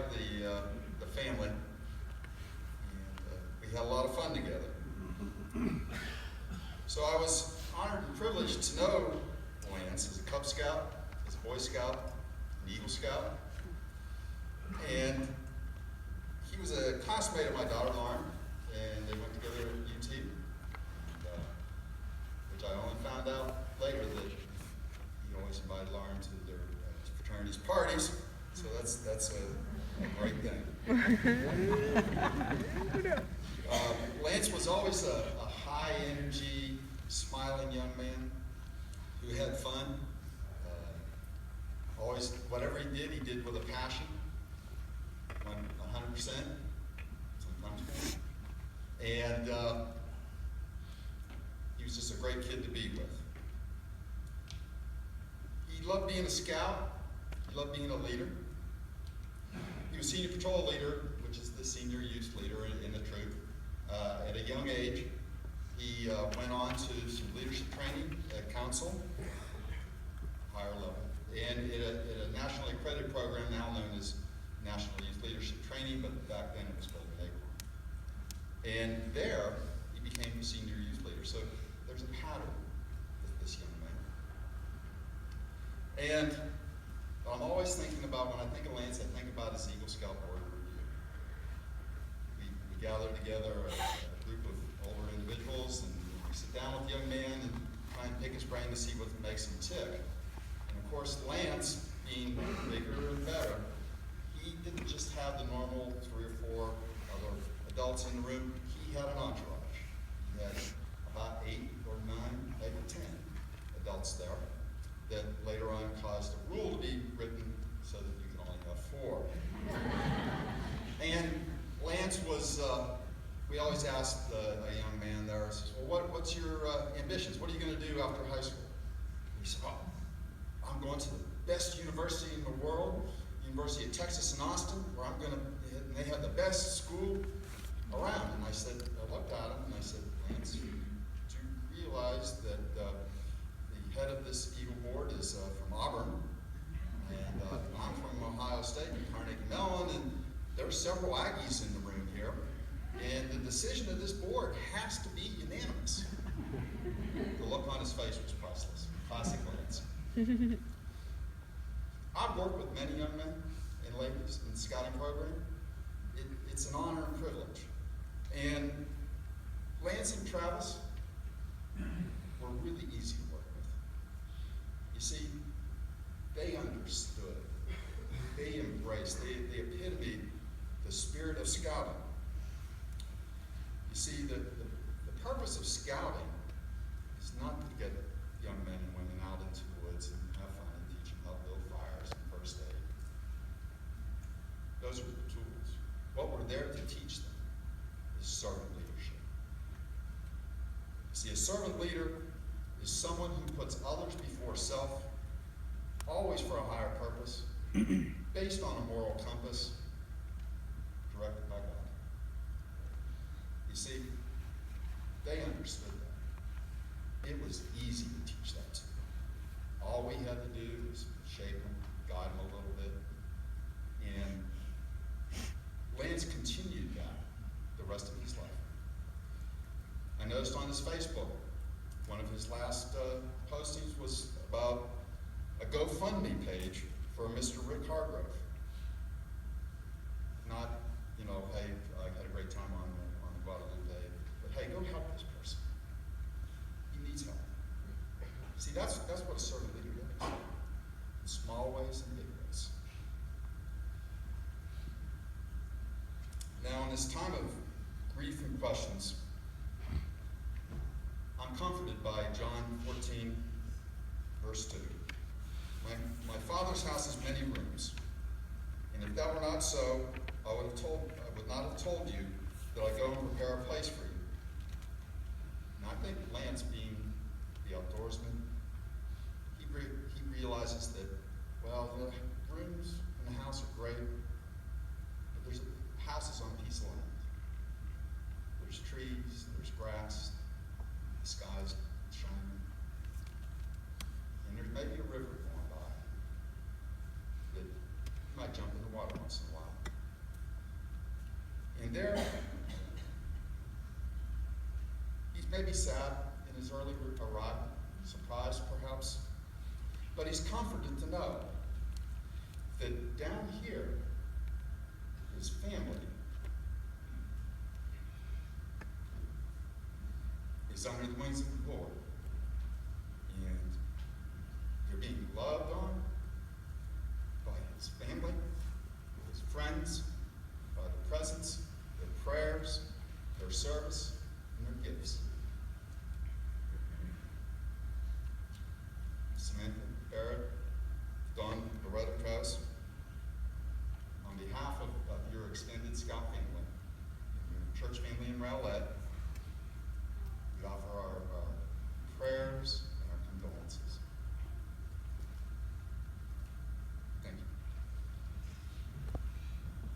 the family, and we had a lot of fun together. So I was honored and privileged to know Lance as a Cub Scout, as a Boy Scout, an Eagle Scout, and he was a classmate of my daughter Lauren, and they went together at UT, which I only found out later that he always invited Lauren to their fraternity's parties, so that's a great thing. Lance was always a high energy, smiling young man who had fun. Always, whatever he did with a passion, 100%, sometimes more. And he was just a great kid to be with. He loved being a scout. He loved being a leader. He was senior patrol leader, which is the senior youth leader in the troop. At a young age, he went on to some leadership training at council, higher level, and at a nationally accredited program now known as National Youth Leadership Training, but back then it was called NAPOR. And there, he became a senior youth leader. So there's a pattern with this young man. And I'm always thinking about, when I think of Lance, I think about his Eagle Scout board review. We gather together a group of older individuals, and we sit down with the young man and try and pick his brain to see what makes him tick. And of course, Lance, being bigger and better, he didn't just have the normal 3 or 4 other adults in the room. He had an entourage. He had about 8 or 9, maybe 10 adults there that later on caused a rule to be written so that you can only have 4. And Lance was, we always asked a young man there, says, well, what's your ambitions? What are you going to do after high school? He said, well, I'm going to the best university in the world, University of Texas in Austin, where I'm going to, and they have the best school around. And I said, I looked at him and I said, Lance, do you realize that the head of this Eagle board is from Auburn, and I'm from Ohio State and Carnegie Mellon, and there are several Aggies in the room here, and the decision of this board has to be unanimous. The look on his face was priceless. Classic Lance. I've worked with many young men and ladies in the scouting program. It's an honor and privilege. And Lance and Travis were really easy to work with. You see, they understood. They embraced. They epitomed the spirit of scouting. You see, the purpose of scouting is not to get young men and women out into the woods and have fun and teach them how to build fires and first aid. Those are the tools. What we're there to teach them is servant leadership. See, a servant leader is someone who puts others before self, always for a higher purpose, based on a moral compass, directed by God. You see, they understood that. It was easy to teach that to them. All we had to do was shape them, guide them a little bit. And Lance continued that the rest of his life. I noticed on his Facebook, one of his last postings was about a GoFundMe page for Mr. Rick Hargrove. Not, hey, I had a great time on the Guadalupe, but hey, go help this person. He needs help. See, that's what a servant leader does. In small ways and big ways. Now, in this time of grief and questions, I'm comforted by John 14, verse 2. My Father's house has many rooms, and if that were not so, I would not have told you that I go and prepare a place for you. And I think Lance, being the outdoorsman, he realizes that, well, the rooms in the house are great, but there's houses on a piece of land. There's trees, there's grass, the sky's shining, and there's maybe a river going by that you might jump in the water once in a while. And there, he's maybe sad in his early arrival, surprised perhaps, but he's comforted to know that down here, his family is under the wings of the Lord. And they're being loved on by his family, his friends, by the presence